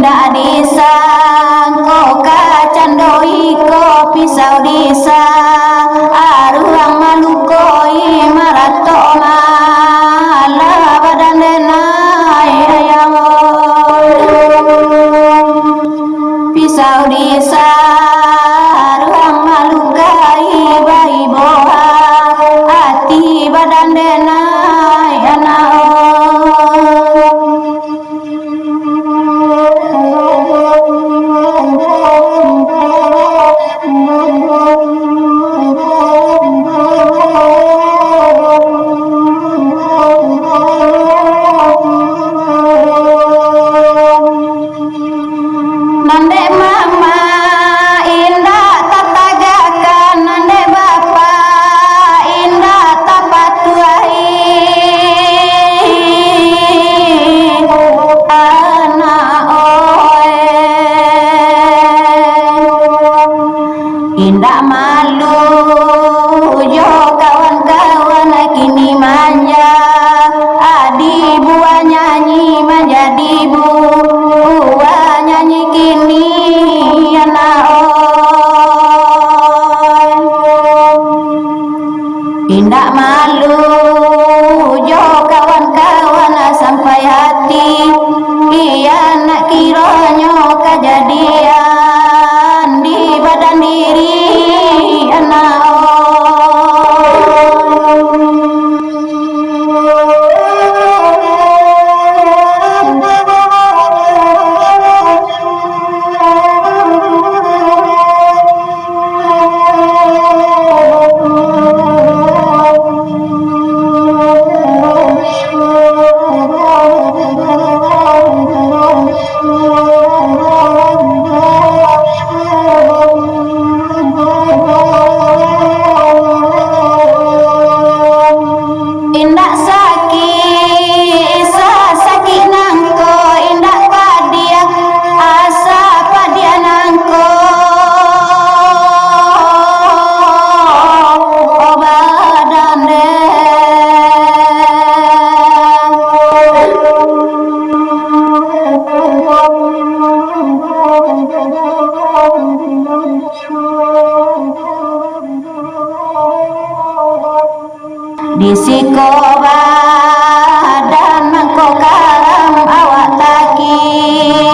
indah disangko kacandoi ko pisau disa aruang malukoi marato mala badan denai ayamo pisau disa aruang malukai bai boha hati badan denai anao nande mama indah tatagakan nande bapa indah tapatuai anak oe indah malu yo kawan-kawan kini manja adi buah nyanyi menjadi buah nyanyi kini anak oi indah malu jo kawan-kawan sampai hati iya nak kironyo kejadian di badan diri anak indah sakit sakit nangko indah padia asa padia nangko badan disiko badan mangko karam awak taki